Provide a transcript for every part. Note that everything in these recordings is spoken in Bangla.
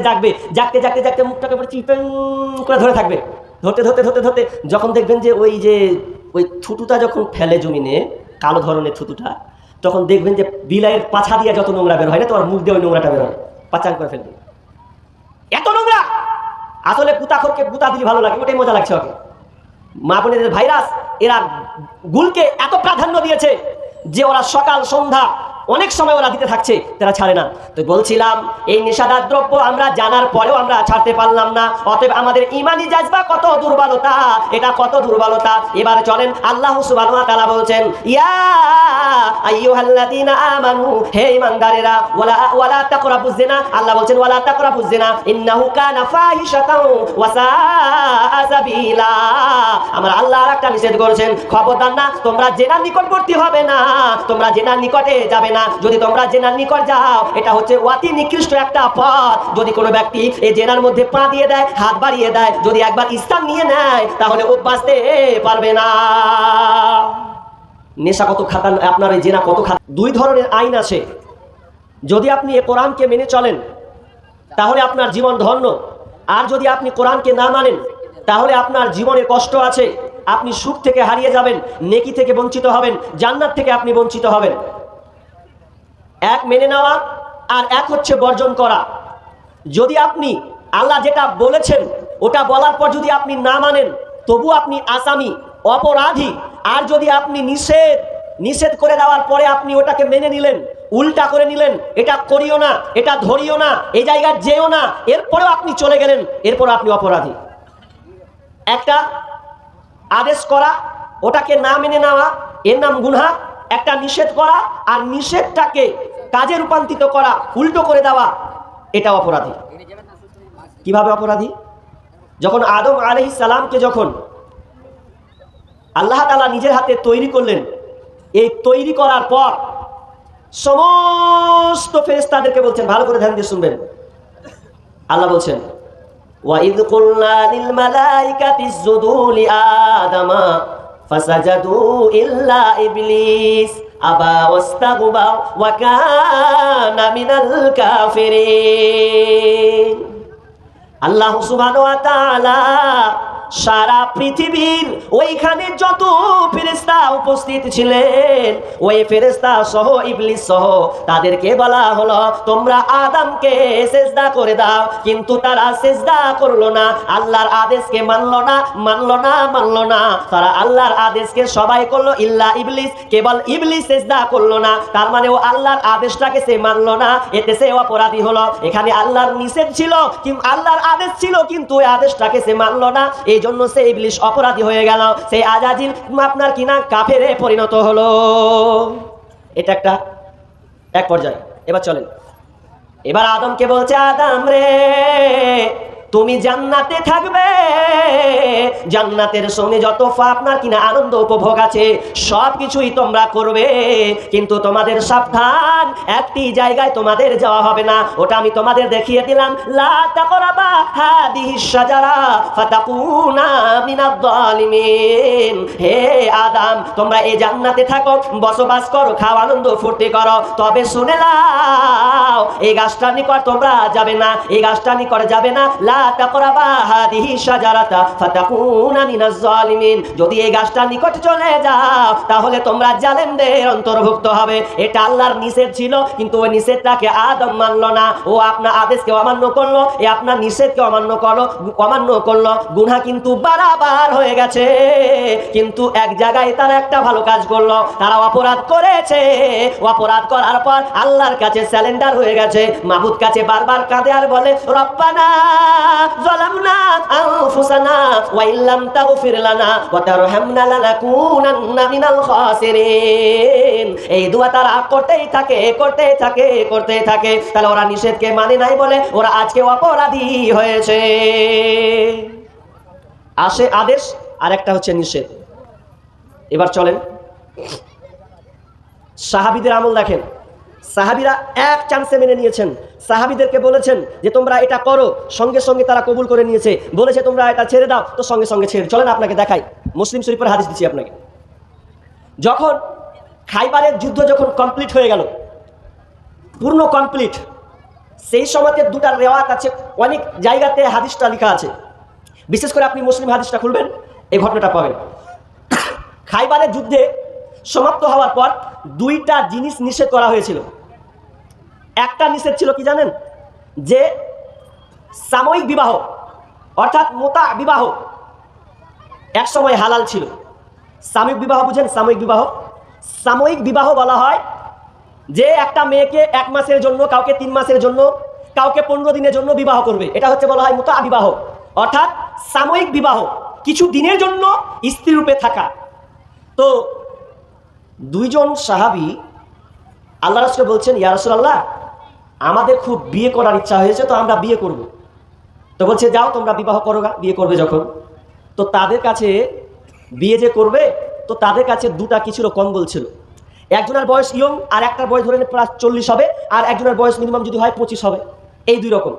জাগবে, জাগতে জাগতে জাগতে মুখটাকে চিপেন করে ধরে থাকবে। ধরতে ধরতে ধরতে ধরতে যখন দেখবেন যে ওই থুতুটা যখন ফেলে জমিনে, কালো ধরনের থুতুটা, তখন দেখবেন যে বিলাইয়ের পাছা দিয়ে যত নোংরা বের হয় না, তোমার মুখ দিয়ে ওই নোংরাটা বের হয়, পাচাং করে ফেলবে। এত নোংরা! আসলে পুতাখরকে পুতা দিলে ভালো লাগে, ওটাই মজা লাগছে ওকে। মা বোনেদের ভাইরাস এরা গুলকে এত প্রাধান্য দিয়েছে যে ওরা সকাল সন্ধ্যা অনেক সময় ওরা দিতে থাকছে, তারা ছাড়ে না। তো বলছিলাম এই নেশাদার দ্রব্য আমরা জানার পরেও আমরা ছাড়তে পারলাম না। অতএব আমাদের ঈমানি জাযবা কত দুর্বলতা, এটা কত দুর্বলতা। এবার চলেন, আল্লাহ সুবহানাহু ওয়া তাআলা বলছেন, ইয়া আইয়ুহাল্লাযীনা আমানু, হে ঈমানদারেরা, ওয়ালা তাকরাবুজ জিনা। আল্লাহ বলছেন ওয়ালা তাকরাবুজ জিনা ইন্নাহু কানা ফাহিশাতাও ওয়া সাআ সাবিলা। আমার আল্লাহ আরেকটা নিষেধ করেছেন, খবরদার না, তোমরা জিনার নিকটবর্তী হবে না, তোমরা জিনার নিকটে যাবে না। যদি তোমরা জেনার নিকট যাও, এটা হচ্ছে অতি নিকৃষ্ট একটা পথ। যদি কোনো ব্যক্তি এই জেনার মধ্যে পা দিয়ে দেয়, হাত বাড়িয়ে দেয়, যদি একবার ইসলাম নিয়ে নেয়, তাহলে ও বাঁচতে পারবে না। নেশা কত খাতার, আপনার এই জেনা কত খাতার। দুই ধরনের আইন আছে। যদি আপনি এই কোরআনকে মেনে চলেন, তাহলে আপনার জীবন ধন্য। আর যদি আপনি কোরআনকে না মানেন, তাহলে আপনার জীবনে কষ্ট আছে। আপনি সুখ থেকে হারিয়ে যাবেন, নেকি থেকে বঞ্চিত হবেন, জান্নাত থেকে আপনি বঞ্চিত হবেন। এক মেনে নেওয়া আর এক হচ্ছে বর্জন করা। যদি আপনি আল্লাহ যেটা বলেছেন ওটা বলার পর যদি আপনি না মানেন, তবু আপনি আসামি, অপরাধী। আর যদি আপনি নিষেধ করে দেওয়ার পরে আপনি ওটাকে মেনে নিলেন, উল্টা করে নিলেন, এটা করিও না, এটা ধরিও না, এই জায়গায় যেও না, এরপরেও আপনি চলে গেলেন, এরপর আপনি অপরাধী। একটা আদেশ করা, ওটাকে না মেনে নেওয়া, এর নাম গুনাহ। একটা নিষেধ করা আর নিষেধটাকে কাজে রূপান্তরিত করা, উল্টো করে দেওয়া, এটা অপরাধী। কিভাবে অপরাধী? যখন আদম আলাইহিস সালামকে যখন আল্লাহ তাআলা নিজের হাতে তৈরি করলেন, এই তৈরি করার পর সমস্ত ফেরেশতাদেরকে বলছেন, ভালো করে ধ্যান দিয়ে শুনবেন। আল্লাহ বলছেন, ওয়া ইয কুলনা লিল মালাইকাতি ইসজুদু লি আদামা ফাসাজাদু ইল্লা ইবলিস আবা ওয়াস্তাগবা ওয়া কানা মিনাল কাফিরিন। আল্লাহ সুবহানাহু ওয়া তাআলা সারা পৃথিবীর ওইখানে যত ফেরেশতা উপস্থিত ছিলেন, ওই ফেরেশতা সহ ইবলিস সহ তাদেরকে বলা হলো, তোমরা আদমকে সিজদা করে দাও। কিন্তু তারা সিজদা করলো না, আল্লাহর আদেশকে মানলো না। তারা আল্লাহর আদেশকে সবাই করলো ইল্লা ইবলিস, কেবল ইবলিস সিজদা করলো না। তার মানে ও আল্লাহর আদেশটাকে সে মানলো না, এতে সে অপরাধী হলো। এখানে আল্লাহর নিষেধ ছিল, কিন্তু আল্লাহর আদেশ ছিল, কিন্তু ওই আদেশটাকে সে মানলো না, এই জন্য সে ইবলিস অপরাধী হয়ে গেল। সেই আজাজিল আপনার কিনা কাফেরে পরিণত হলো। এটা এক পর্যায়ে। এবার চলেন, এবার আদমকে বলছে, আদম রে, তুমি জান্নাতে থাকবে, জান্নাতের সঙ্গে যত আপনার কিনা আনন্দ উপভোগ আছে সব কিছুই তোমরা করবে, কিন্তু তোমাদের সাবধান, একটি জায়গায় তোমাদের যাওয়া হবে না, ওটা আমি তোমাদের দেখিয়ে দিলাম। লা তাকরাবা হাদিহিশ শাজারা ফাতাকুনা মিনাজ জালিমিন। হে আদম, তোমরা এই জান্নাতে থাকো, বসবাস করো, খাও, আনন্দ ফুর্তি করো, তবে শুনে নাও, এই গাছটার নিকট তোমরা যাবে না, এই গাছটার নিকট যাবে না। লা তাকরাবা হাদিহি শাজারাতা ফাতাকুনা মিনাজ জালিমিন। যদি এই গাছটার নিকট চলে যাও, তাহলে তোমরা জালেমদের অন্তর্ভুক্ত হবে। এটা আল্লাহর নিষেধ ছিল, কিন্তু ওই নিষেধটাকে আদম মানলো না, ও আপনার আদেশকে অমান্য করলো, আপনার নিষেধকে অমান্য করলো। গুনাহ কিন্তু বারবার হয়ে গেছে, কিন্তু এক জায়গায় তারা একটা ভালো কাজ করলো, তারা অপরাধ করেছে। অপরাধ করার পর আল্লাহর কাছে স্যালেন্ডার হয়ে গেছে, মাবুদ কাছে বারবার কাঁদে আর বলে, রব্বানা যালামনা আনফুসানা ওয়া ইল্লাম তাগফির লানা ওয়া তারহামনা লানাকুনান্না মিনাল খাসিরিন। এই দোয়া তারা করতেই থাকে। তাহলে ওরা নিষেধকে মানে নাই বলে ওরা আজকে অপরাধী হয়েছে। আসে আদেশ আর একটা হচ্ছে নিষেধ। এবার চলেন সাহাবীদের আমল দেখেন। সাহাবীরা এক চান্সে মেনে নিয়েছেন। সাহাবীদেরকে বলেছেন যে তোমরা এটা করো, সঙ্গে সঙ্গে তারা কবুল করে নিয়েছে। বলেছে তোমরা এটা ছেড়ে দাও, তো সঙ্গে সঙ্গে ছেড়ে। চলেন আপনাকে দেখাই, মুসলিম শরীফের হাদিস দিচ্ছি আপনাকে। যখন খাইবারের যুদ্ধ যখন কমপ্লিট হয়ে গেল, পূর্ণ কমপ্লিট, সেই সময়তে দুটা রেওয়াত আছে, অনেক জায়গাতে হাদিসটা লেখা আছে। বিশেষ করে আপনি মুসলিম হাদিসটা খুলবেন, এই ঘটনাটা পাবেন। খাইবারের যুদ্ধে সমাপ্ত হওয়ার পর দুইটা জিনিস নিষেধ করা হয়েছিল। একটা নিষেধ ছিল কি জানেন? যে সাময়িক বিবাহ অর্থাৎ মোতা বিবাহ এক সময় হালাল ছিল। সাময়িক বিবাহ বুঝেন? সাময়িক বিবাহ, সাময়িক বিবাহ বলা হয় যে একটা মেয়েকে 1 মাসের জন্য, কাউকে 3 মাসের জন্য, কাউকে 15 দিনের জন্য বিবাহ করবে, এটা হচ্ছে বলা হয় মোতা বিবাহ, অর্থাৎ সাময়িক বিবাহ, কিছু দিনের জন্য স্ত্রী রূপে থাকা। তো দুইজন সাহাবী আল্লাহ রাসূল বলছেন, ইয়া রাসূলুল্লাহ, আমাদের খুব বিয়ে করার ইচ্ছা হয়েছে, তো আমরা বিয়ে করব। তো বলছে, যাও তোমরা বিবাহ করো, বিয়ে করবে যখন। তো তাদের কাছে বিয়ে যে করবে, তো তাদের কাছে দুটা কিছুর কম্বল ছিল। একজনের বয়স ইয়ং, আর একটার বয়স ধরে প্রায় 40 হবে, আর একজনের বয়স মিনিমাম যদি হয় 25 হবে, এই দুই রকম।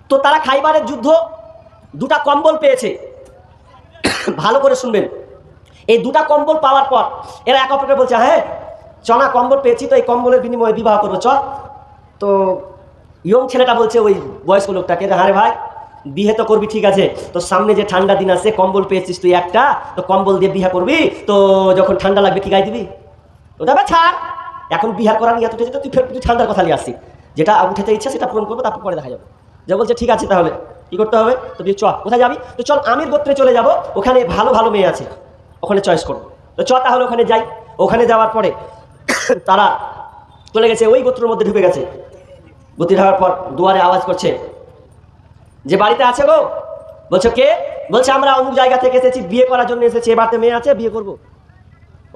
তো তারা খাইবারের যুদ্ধ দুটা কম্বল পেয়েছে। ভালো করে শুনবেন, এই দুটা কম্বল পাওয়ার পর এরা এক অপরকে বলছে, হ্যাঁ চনা কম্বল পেয়েছি, তো এই কম্বলের বিনিময়ে বিবাহ করবো, চ। তো ইয়ং ছেলেটা বলছে ওই বয়স্ক লোকটাকে, হ্যাঁ রে ভাই, বিয়ে তো করবি ঠিক আছে, তো সামনে যে ঠান্ডা দিন আছে, কম্বল পেয়েছিস তুই একটা, তো কম্বল দিয়ে বিয়ে করবি, তো যখন ঠান্ডা লাগবে কি গায়ে দিবি? ওটা ছাড়, এখন বিহার করা নিয়ে উঠেছে, তুই ফের তুই ঠান্ডার কথা নিয়ে আসছি, যেটা উঠেতে ইচ্ছা সেটা পূরণ করবো, তারপর পরে দেখা যাবে। যে বলছে ঠিক আছে, তাহলে কি করতে হবে? তো চ, কোথায় যাবি? তো চল আমির গোত্রে চলে যাব, ওখানে ভালো ভালো মেয়ে আছে, ওখানে চয়েস করবো। তো চ তাহলে ওখানে যাই। ওখানে যাওয়ার পরে তারা চলে গেছে, ওই গোত্রের মধ্যে ঢুকে গেছে। গতি ঢাকার পর দুয়ারে আওয়াজ করছে, যে বাড়িতে আছে গো? বলছো কে? বলছে আমরা অমুক জায়গা থেকে এসেছি, বিয়ে করার জন্য এসেছি, এ বাড়িতে মেয়ে আছে, বিয়ে করবো।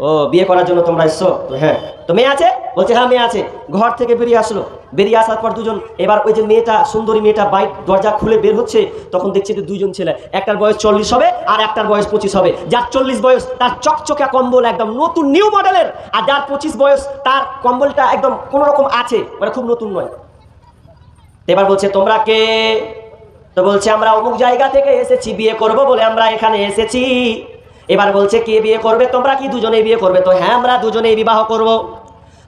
ও, বিয়ে করার জন্য তোমরা এসছো? হ্যাঁ। তো মেয়ে আছে? বলছে হ্যাঁ মেয়ে আছে। ঘর থেকে বেরিয়ে আসলো, বেরিয়ে আসার পর দুজন, এবার ওই যে মেয়েটা, সুন্দরী মেয়েটা বাইক দরজা খুলে বের হচ্ছে, তখন দেখছি যে দুইজন ছেলে, একটার বয়স 40 হবে আর একটার বয়স 25 হবে। যার 40 বয়স তার চকচকা কম্বল একদম নতুন নিউ মডেলের, আর যার 25 বয়স তার কম্বলটা একদম কোনো রকম আছে, মানে খুব নতুন নয়। এবার বলছে তোমরা কে? তো বলছে আমরা অমুক জায়গা থেকে এসেছি, বিয়ে করব বলে আমরা এখানে এসেছি। এবার বলছে কে বিয়ে করবে? তোমরা কি দুজনেই বিয়ে করবে? তো হ্যাঁ আমরা দুজনেই বিবাহ করব।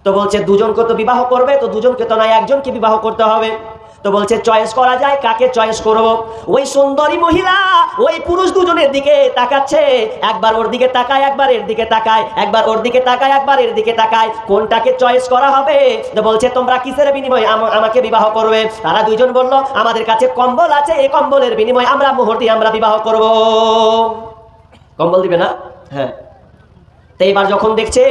তো বলছে দুজনকে তো বিবাহ করবে, তো দুজনকে তো নয়, একজনকে বিবাহ করতে হবে। তো বলছে চয়েস করা যায়, কাকে চয়েস করব? ওই সুন্দরী মহিলা ওই পুরুষ দুজনের দিকে তাকাচ্ছে, একবার ওর দিকে তাকায়, একবার এর দিকে তাকায়, একবার ওর দিকে তাকায়, একবার এর দিকে তাকায়, কোনটাকে চয়েস করা হবে? তো বলছে তোমরা কিসের বিনিময়ে আমাকে বিবাহ করবে? তারা দুইজন বলল, আমাদের কাছে কম্বল আছে, এই কম্বলের বিনিময়ে আমরা মোহর দিয়ে আমরা বিবাহ করব। কম্বল দিবে না? হ্যাঁ। তো এবার যখন দেখছে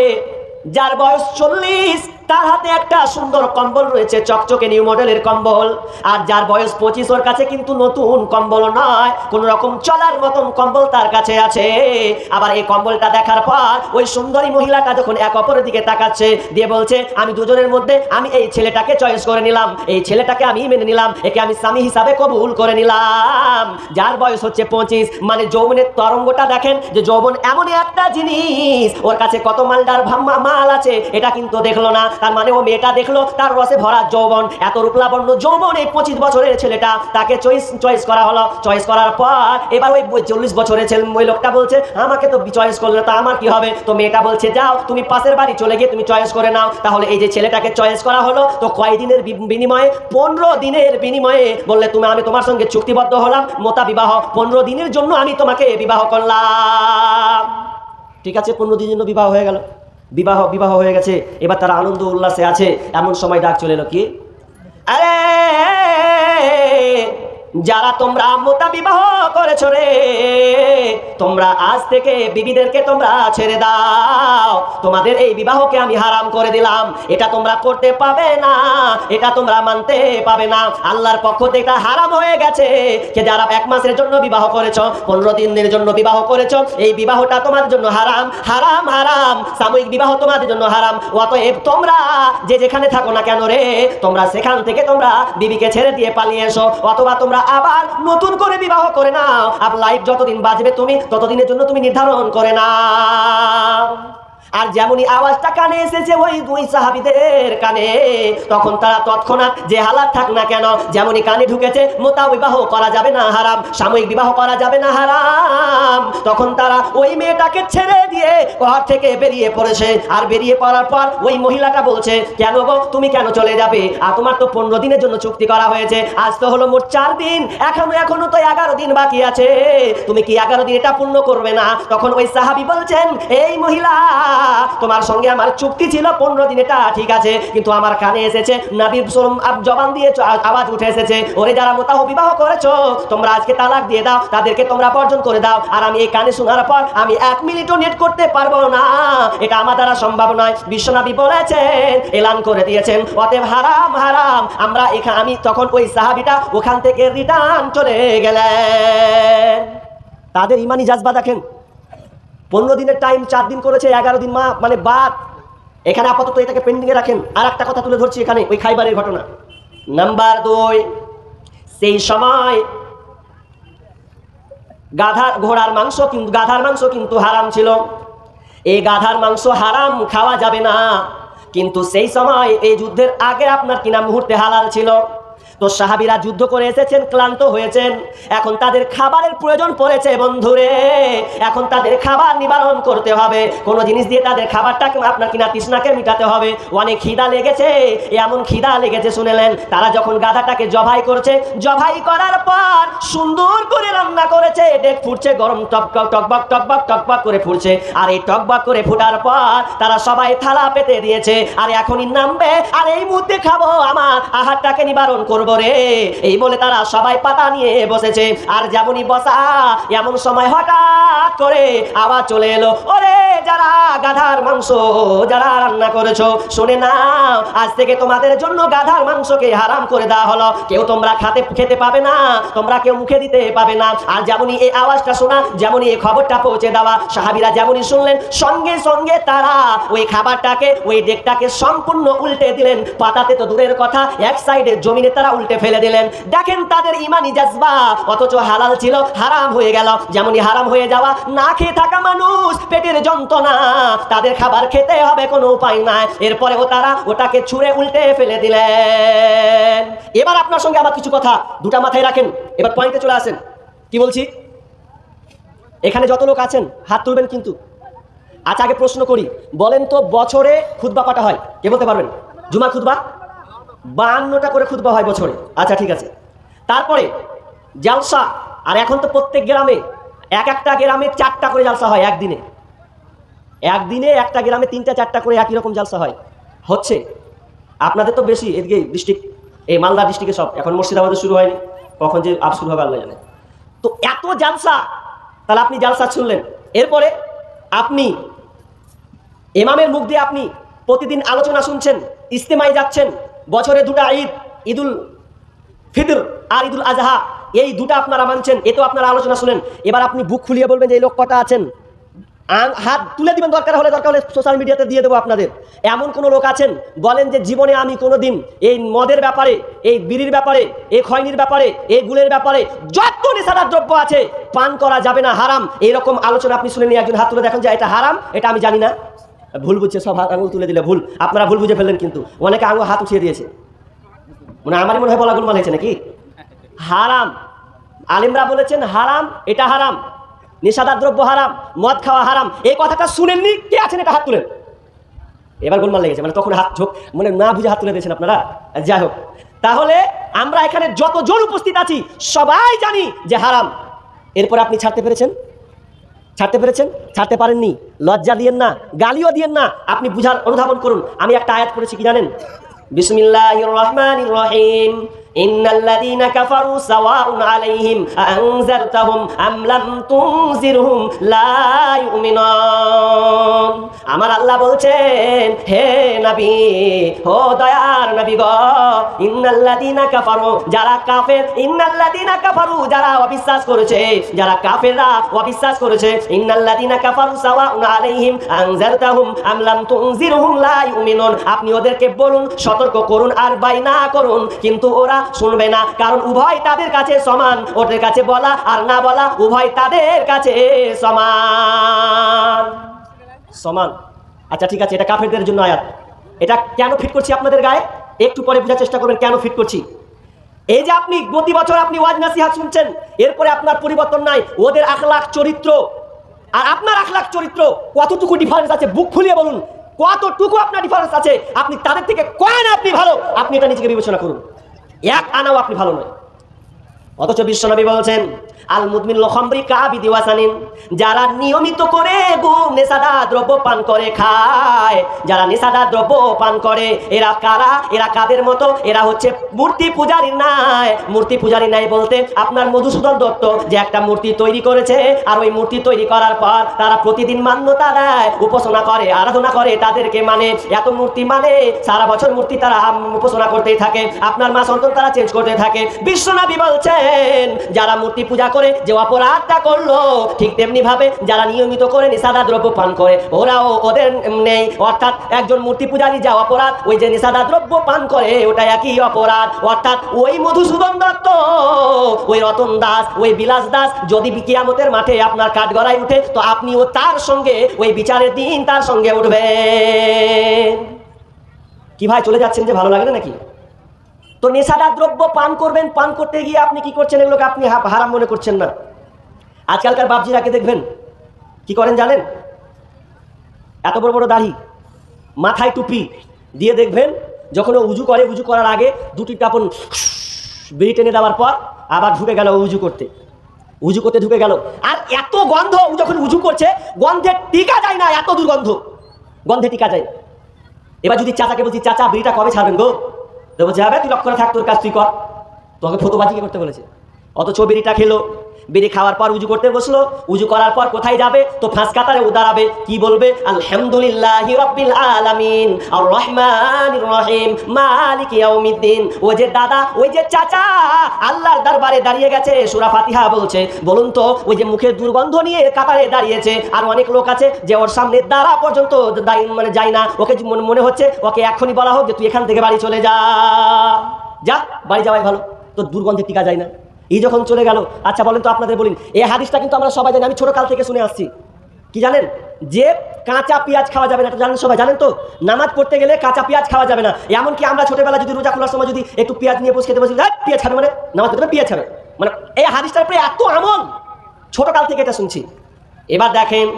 যার বয়স 40 তার হাতে একটা সুন্দর কম্বল রয়েছে, চকচকে নিউ মডেলের কম্বল, আর যার বয়স 25 ওর কাছে কিন্তু নতুন কম্বল নয়, কোন রকম চলার মতন কম্বল তার কাছে আছে। আবার এই কম্বলটা দেখার পর ওই সুন্দরী মহিলাটা যখন এক অপরের দিকে তাকাচ্ছে, দিয়ে বলছে আমি দুজনের মধ্যে আমি এই ছেলেটাকে চয়েস করে নিলাম, এই ছেলেটাকে আমি মেনে নিলাম, একে আমি স্বামী হিসাবে কবুল করে নিলাম। যার বয়স হচ্ছে 25, মানে যৌবনের তরঙ্গটা দেখেন, যে যৌবন এমনই একটা জিনিস, ওর কাছে কত মালদার মাল আছে এটা কিন্তু দেখলো না, তার মানে ও মেয়েটা দেখলো তার রসে ভরা যৌবন, এত রূপলাবণ্য যৌবন, এই 25 বছরের ছেলেটা, তাকে চয়েস করা হলো। চয়েস করার পর এবার ওই 40 বছরের ছেলে, ওই লোকটা বলছে আমাকে তো চয়েস করলে তো আমার কি হবে? তো মেয়েটা বলছে যাও তুমি পাশের বাড়ি চলে গিয়ে তুমি চয়েস করে নাও। তাহলে এই যে ছেলেটাকে চয়েস করা হলো, তো কয় দিনের বিনিময়ে? 15 দিনের বিনিময়ে। বললে আমি তোমার সঙ্গে চুক্তিবদ্ধ হলাম, মোতা বিবাহ, 15 দিনের জন্য আমি তোমাকে বিবাহ করলাম। ঠিক আছে, 15 দিনের জন্য বিবাহ হয়ে গেল। বিবাহ হয়ে গেছে, এবার তারা আনন্দ উল্লাসে আছে। এমন সময় ডাক চলে এলো, কি? আরে যারা তোমরা মোতা বিবাহ করেছো রে, তোমরা আজ থেকে বিবিদেরকে তোমরা ছেড়ে দাও, তোমাদের এই বিবাহকে আমি হারাম করে দিলাম, এটা তোমরা করতে পাবে না, এটা তোমরা মানতে পাবে না। আল্লাহর পক্ষ থেকে এটা হারাম হয়ে গেছে। যে যারা 1 মাসের জন্য বিবাহ করেছো, 15 দিনের জন্য বিবাহ করেছো, এই বিবাহটা তোমাদের জন্য হারাম, হারাম, হারাম। সাময়িক বিবাহ তোমাদের জন্য হারাম। অতএব তোমরা যে যেখানে থাকো না কেন রে, তোমরা সেখান থেকে তোমরা বিবিকে ছেড়ে দিয়ে পালিয়ে এসো, অথবা তোমরা আবার নতুন করে বিবাহ করে নাও। আর লাইফ যতদিন বাঁচবে তুমি ততদিনের জন্য তুমি নির্ধারণ করে নাও। আর যেমনই আওয়াজটা কানে এসেছে ওই দুই সাহাবীদের কানে, তখন তারা তৎক্ষণাৎ যে হালাত থাক না কেন, যেমনই কানে ঢুকেছে মোতা বিবাহ করা যাবে না হারাম, সাময়িক বিবাহ করা যাবে না হারাম, তখন তারা ওই মেয়েটাকে ছেড়ে দিয়ে ঘর থেকে বেরিয়ে পড়েছে। আর বেরিয়ে পড়ার পর ওই মহিলাটা বলছে, কেন গো তুমি কেন চলে যাবে? আর তোমার তো 15 দিনের জন্য চুক্তি করা হয়েছে, আজ তো হলো মোট 4 দিন, এখনো তো 11 দিন বাকি আছে, তুমি কি 11 দিন এটা পূর্ণ করবে না? তখন ওই সাহাবী বলছেন, এই মহিলা, তোমার সঙ্গে আমার চুক্তি ছিল 15 দিন, এটা ঠিক আছে, কিন্তু আমার কানে এসেছে নবীর জবান দিয়ে আওয়াজ উঠে এসেছে, ওরে যারা মোতাহ বিবাহ করেছো তোমরা আজকে তালাক দিয়ে দাও, তাদেরকে তোমরা বর্জন করে দাও। আর আমি এই কানে শোনার পর আমি 1 মিনিটও নেট করতে পারবো না, এটা আমার দ্বারা সম্ভব নয়। বিশ্বনবী বলেছেন, এলান করে দিয়েছেন, অতএব হারাম হারাম। আমি তখন ওই সাহাবীটা ওখান থেকে রিটার্ন চলে গেলেন। তাদের ইমানি জাজবা দেখেন, 15 দিনের টাইম 4 দিন করেছে, 11 দিন মানে বাদ। এখানে আপাতত এটাকে পেন্ডিংয়ে রাখেন। আর একটা কথা তুলে ধরছি এখানে, ওই খাইবারের ঘটনা। নাম্বার 2, সেই সময় ঘোড়ার মাংস কিন্তু হারাম ছিল। এই গাধার মাংস হারাম, খাওয়া যাবে না, কিন্তু সেই সময় এই যুদ্ধের আগে আপনার কিনা মুহূর্তে হালাল ছিল। তো সাহাবীরা যুদ্ধ করে এসেছেন, ক্লান্ত হয়েছেন, এখন তাদের খাবারের প্রয়োজন পড়েছে বন্ধুরে, এখন তাদের খাবার নিবারণ করতে হবে, কোন জিনিস দিয়ে তাদের খাবারটাকে আপনার কিনা তৃষ্ণাকে মিটাতে হবে। অনেক খিদা লেগেছে, এমন খিদা লেগেছে শুনেলেন, তারা যখন গাধাটাকে জবাই করছে, জবাই করার পর সুন্দর করে রান্না করেছে, ডেক ফুটছে, গরম টকবক টকবক টকবক টকবক করে ফুটছে। আর এই টকবক করে ফুটার পর তারা সবাই থালা পেতে দিয়েছে, আর এখনই নামবে, আর এই মুহূর্তে খাবো, আমার আহারটাকে নিবারণ করবো রে, এই বলে তারা সবাই পাতা নিয়ে বসেছে। আর যেমনই বসা, এমন সময় হঠাৎ করে আওয়াজ চলে এলো, ওরে যারা গাধার মাংস যারা রান্না করেছো, শুনে নাও, আজ থেকে তোমাদের জন্য গাধার মাংসকে হারাম করে দেওয়া হলো, কেউ তোমরা খেতে পাবে না, তোমরা কেউ মুখে দিতে পাবে না। আর যেমনই এই আওয়াজটা শোনা, যেমনই এই খবরটা পৌঁছে দেওয়া, সাহাবীরা যেমনই শুনলেন, সঙ্গে সঙ্গে তারা ওই খাবারটাকে, ওই ডেকটাকে সম্পূর্ণ উল্টে দিলেন। পাতাতে তো দূরের কথা, এক সাইডে জমিনে তারা উল্টে ফেলে দিলেন। দেখেন তাদের ইমানি জাজবা, অথচ হালাল ছিল হারাম হয়ে গেল। যেমনই হারাম হয়ে যাওয়া, না খেয়ে থাকা মানুষ, পেটের যন্ত্রণা, তাদের খাবার খেতে হবে, কোনো উপায় নাই, এরপরেও তারা ওটাকে ছুঁড়ে উল্টে ফেলে দিলেন। এবার আপনার সঙ্গে আমার কিছু কথা দুটা মাথায় রাখেন, এবার পয়েন্টে চলে আসেন। কি বলছি? এখানে যত লোক আছেন হাত তুলবেন কিন্তু। আচ্ছা, আগে প্রশ্ন করি, বলেন তো বছরে খুতবা কটা হয়? কে বলতে পারবেন? জুমার খুতবা 52টা করে খুতবা হয় বছরে। আচ্ছা ঠিক আছে। তারপরে জালসা, আর এখন তো প্রত্যেক গ্রামে, একটা গ্রামে 4টা করে জালসা হয় একদিনে, একটা গ্রামে 3টা 4টা করে একই রকম জালসা হয়, হচ্ছে। আপনাদের তো বেশি, এদিকে ডিস্ট্রিক্ট, এই মালদা ডিস্ট্রিক্টে সব, এখন মুর্শিদাবাদে শুরু হয়নি, কখন যে আপ শুরু হবে আল্লাহ জানে। তো এত জালসা, তাহলে আপনি জালসা শুনলেন, এরপরে আপনি ইমামের মুখ দিয়ে আপনি প্রতিদিন আলোচনা শুনছেন, ইজতেমায় যাচ্ছেন, বছরে 2টা ঈদ, ঈদুল ফিতর আর ঈদুল আজহা, এই 2টা আপনারা মানছেন, এ তো আপনারা আলোচনা শুনেন। এবার আপনি বুক খুলিয়ে বলবেন যে এই লোক কটা আছেন, হাত তুলে দিবেন, দরকার হলে সোশ্যাল মিডিয়াতে দিয়ে দেবো আপনাদের। এমন কোন লোক আছেন বলেন যে জীবনে আমি কোনোদিন এই মদের ব্যাপারে, এই বিড়ির ব্যাপারে, এই খয়নির ব্যাপারে, এই গুলের ব্যাপারে, যত নেশাদার দ্রব্য আছে, পান করা যাবে না, হারাম, এইরকম আলোচনা আপনি শুনে নিয়ে একজন হাত তুলে দেখেন যে এটা হারাম, এটা আমি জানি না। ভুল বুঝছে, সব আঙুল তুলে দিলে ভুল, আপনারা ভুল বুঝে ফেললেন, কিন্তু অনেকে আঙুল হাত উঠিয়ে দিয়েছে, আমারই মনে হয় বলা গুলমাল হয়েছে নাকি। হারাম, আলিমরা বলেছেন হারাম, এটা হারাম, নেশাদার দ্রব্য হারাম, মদ খাওয়া হারাম। এই কথাটা শুনেননি? কে আছেন এটা হাত তুলেন। এবার গোলমাল লেগেছে, মানে তখন হাত ঝোঁক, মানে না বুঝে হাত তুলে দিয়েছেন আপনারা। যাই হোক, তাহলে আমরা এখানে যতজন উপস্থিত আছি সবাই জানি যে হারাম। এরপর আপনি ছাড়তে পেরেছেন? ছাড়তে পারেননি, লজ্জা দিয়েন না, গালিও দিয়েন না, আপনি বুঝার অনুধাবন করুন। আমি একটা আয়াত পড়েছি, কি জানেন? বিসমিল্লাহির রহমানির রহিম, ইন্নাল্লাযীনা কাফারু সাওয়াউন আলাইহিম আনজারতাহুম আম লাম তুনজিরহুম লা ইউমিনুন। আমার আল্লাহ বলছেন, হে নবী, ও দয়ার নবী গো, ইন্নাল্লাযীনা কাফারু, যারা কাফের, ইন্নাল্লাযীনা কাফারু, যারা অবিশ্বাস করেছে, যারা কাফেররা অবিশ্বাস করেছে, ইন্নাল্লাযীনা কাফারু সাওয়াউন আলাইহিম আনজারতাহুম আম লাম তুনজিরহুম লা ইউমিনুন। আপনি ওদেরকে বলুন, সতর্ক করুন আর বাইনা করুন, কিন্তু ওরা শুনবে না, কারণ উভয় তাদের কাছে সমান। ওদের কাছে বলা আর না বলা উভয় তাদের কাছে সমান। আচ্ছা ঠিক আছে, এটা কাফেরদের জন্য আয়াত। এটা কেন ফিট করছি আপনাদের গায়ে একটু পরে বোঝার চেষ্টা করবেন কেন ফিট করছি। এই যে আপনি প্রতি বছর আপনি ওয়াজ নাসিহাত শুনছেন, এরপরে আপনার পরিবর্তন নাই। ওদের আখলাক চরিত্র আর আপনার আখলাক চরিত্র কতটুকু ডিফারেন্স আছে, বুক খুলিয়ে বলুন কতটুকু আপনার ডিফারেন্স আছে। আপনি তাদের থেকে কয় না আপনি ভালো, আপনি এটা নিজেকে বিবেচনা করুন। এক আনাও আপনি ভালো নয়। অথচ বিশ্বনবী বলছেন আল মুদমিনুল খামরি কাবিদি ওয়াসানিন, যারা নিয়মিত করে নেশাদার দ্রব্য পান করে খায়, যারা নেশাদার দ্রব্য পান করে, এরা কারা? এরা কাদের মতো? এরা হচ্ছে মূর্তি পূজারী নাই। মূর্তি পূজারী নাই বলতে আপনার মধুসূদন দত্ত যে একটা মূর্তি তৈরি করেছে, আর ওই মূর্তি তৈরি করার পর তারা প্রতিদিন মান্যতা দেয়, উপাসনা করে, আরাধনা করে, তাদেরকে মানে এত মূর্তি মানে সারা বছর মূর্তি তারা উপাসনা করতেই থাকে, আপনার মা সন্তান তারা চেঞ্জ করতে থাকে। বিশ্বনবী বলছেন যারা মূর্তি পূজা করে যে অপরাধটা করলো, ঠিক তেমনি ভাবে যারা নিয়মিত করে নেশাদার দ্রব্য পান করে ওরাও ওদের নেই। অর্থাৎ একজন মূর্তি পূজারী যা অপরাধ, ওই যে নেশাদার দ্রব্য পান করে ওটা একই অপরাধ। অর্থাৎ ওই মধুসূদন দত্ত, ওই রতন দাস, ওই বিলাস দাস যদি কিয়ামতের মাঠে আপনার কাঠগড়ায় উঠে, তো আপনিও তার সঙ্গে ওই বিচারের দিন তার সঙ্গে উঠবেন। কি ভাই চলে যাচ্ছেন যে, ভালো লাগে না নাকি? তো নেশাদার দ্রব্য পান করবেন, পান করতে গিয়ে আপনি কি করছেন, এগুলোকে আপনি হারাম মনে করছেন না। আজকালকার বাপজিরাকে দেখবেন কি করেন জানেন? এত বড় বড় দাড়ি, মাথায় টুপি দিয়ে দেখবেন যখন ও উজু করে, উজু করার আগে দুটি টাপন বেরি টেনে দেওয়ার পর আবার ঢুকে গেল উজু করতে, উজু করতে ঢুকে গেল। আর এত গন্ধ, ও যখন উজু করছে গন্ধে টিকা যায় না, এত দুর্গন্ধ, গন্ধে টিকা যায়। এবার যদি চাচাকে বলছি চাচা বিড়িটা কবে ছাড়বেন গো, তো বলছে হবে তুই লক্ষ্য করে থাক, তোর কাজ তুই কর, তোকে ফটোবাজি করতে বলেছে। অথচ বিড়িটা খেলো, বিড়ি খাওয়ার পর উজু করতে বসলো, উজু করার পর কোথায় যাবে? তো ফাঁস কাতারে দাঁড়াবে, কি বলবে? আলহামদুলিল্লাহি রাব্বিল আলামিন আর রহমানির রহিম মালিক ইয়াউমিদ্দিন। ও যে দাদা, ওই যে চাচা আল্লাহর দরবারে দাঁড়িয়ে গেছে, সূরা ফাতিহা বলছে। বলুন তো ওই যে মুখের দুর্গন্ধ নিয়ে কাতারে দাঁড়িয়েছে, আর অনেক লোক আছে যে ওর সামনে দাঁড়া পর্যন্ত মানে যায় না, ওকে মনে হচ্ছে ওকে এখনই বলা হোক যে তুই এখান থেকে বাড়ি চলে যা, যা বাড়ি যাওয়াই ভালো, তো দুর্গন্ধে টিকা যায় না। এই যখন চলে গেল, আচ্ছা বলেন তো আপনাদের বলিন, এই হাদিসটা কিন্তু আমরা সবাই জানি, আমি ছোট কাল থেকে শুনে আসছি। কি জানেন? যে কাঁচা পেঁয়াজ খাওয়া যাবে না, এটা জানেন সবাই, জানেন তো? নামাজ পড়তে গেলে কাঁচা পেঁয়াজ খাওয়া যাবে না। এমনকি আমরা ছোটবেলা যদি রোজা খোলার সময় যদি একটু পেঁয়াজ নিয়ে বসে খেতে বসি, পেঁয়াজ খাবে মানে নামাজ পড়তে পেঁয়াজ খাবে, মানে এই হাদিসটার উপরে এত আমল, ছোট কাল থেকে এটা শুনছি। এবার দেখেন,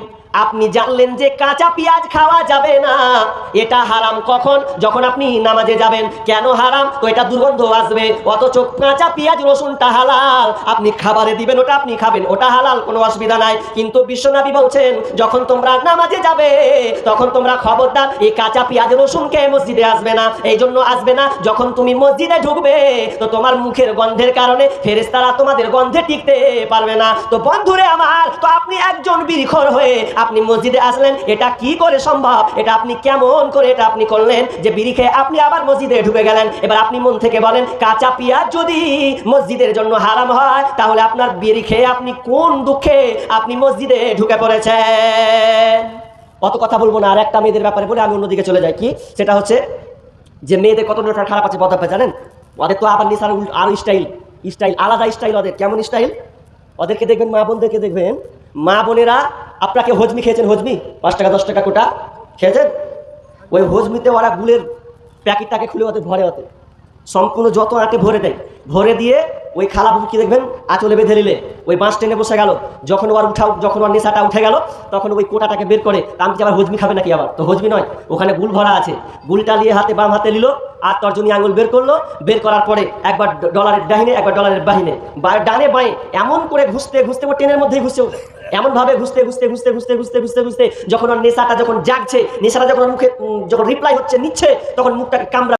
আপনি জানলেন যে কাঁচা পেঁয়াজ খাওয়া যাবে না, এটা হারাম কখন? যখন আপনি নামাজে যাবেন। কেন হারাম? তো এটা দুর্গন্ধ আসবে। অথচ কাঁচা পেঁয়াজ রসুনটা হালাল, আপনি খাবারে দিবেন, ওটা আপনি খাবেন, ওটা হালাল, কোনো অসুবিধা নাই। কিন্তু বিশ্বনবী বলছেন যখন তোমরা নামাজে যাবে তখন তোমরা খবরদার এই কাঁচা পেঁয়াজ রসুনকে মসজিদে আসবে না। এই জন্য আসবে না, যখন তুমি মসজিদে ঢুকবে তো তোমার মুখের গন্ধের কারণে ফেরেশতারা তোমাদের গন্ধে টিকতে পারবে না। তো বন্ধুরে আমার, তো আপনি একজন বিড়িখোর হয়ে আপনি মসজিদে আসলেন, এটা কি করে সম্ভব? এটা আপনি কেমন করে এটা আপনি করলেন যে বিড়ি খেয়ে আপনি আবার মসজিদে ঢুকে গেলেন? এবার আপনি মন থেকে বলেন, কাঁচা পেঁয়াজ যদি মসজিদের জন্য হারাম হয়, তাহলে আপনার বিড়ি খেয়ে আপনি কোন দুঃখে আপনি মসজিদে ঢুকে পড়েছেন? অত কথা বলবো না, আর একটা মেয়েদের ব্যাপারে বলে আমি অন্যদিকে চলে যাই। কি সেটা হচ্ছে যে মেয়েদের কত নোটার খারাপ আছে বদাপে জানেন? ওদের তো আবার নিসার আর স্টাইল, আলাদা স্টাইল ওদের। কেমন স্টাইল? ওদেরকে দেখবেন, মা বোনদেরকে দেখবেন, মা বোনেরা আপনাকে হজমি খেয়েছেন, হজমি 5 টাকা 10 টাকা কোটা খেয়েছেন, ওই হজমিতে ওরা গুলের প্যাকেটটাকে খুলে ওদের ভরে, ওতে সম্পূর্ণ যত আটে ভরে দেয়, ভরে দিয়ে ওই খালা বুকি দেখবেন আঁচলে বেঁধে নিলে ওই বাঁশ টেনে বসে গেল। যখন ওর নেশাটা উঠে গেল তখন ওই কোটাটাকে বের করে, আমি আবার হজমি খাবে নাকি? আবার তো হজমি নয়, ওখানে গুল ভরা আছে, গুলটা নিয়ে হাতে বাম হাতে নিল আর তর্জনী আঙুল বের করলো, বের করার পরে একবার ডলারের ডাহিনে একবার ডলারের বাহিনে, ডানে বাঁয়ে এমন করে ঘুষতে ঘুষতে, ও ট্রেনের মধ্যেই ঘুষছে, এমনভাবে ঘুষতে ঘুষতে ঘুষতে ঘুষতে ঘুষতে ঘুষতে ঘুষতে যখন ওর নেশাটা যখন জাগছে, নেশাটা যখন মুখে যখন রিপ্লাই হচ্ছে নিচ্ছে, তখন মুখটাকে কামড়া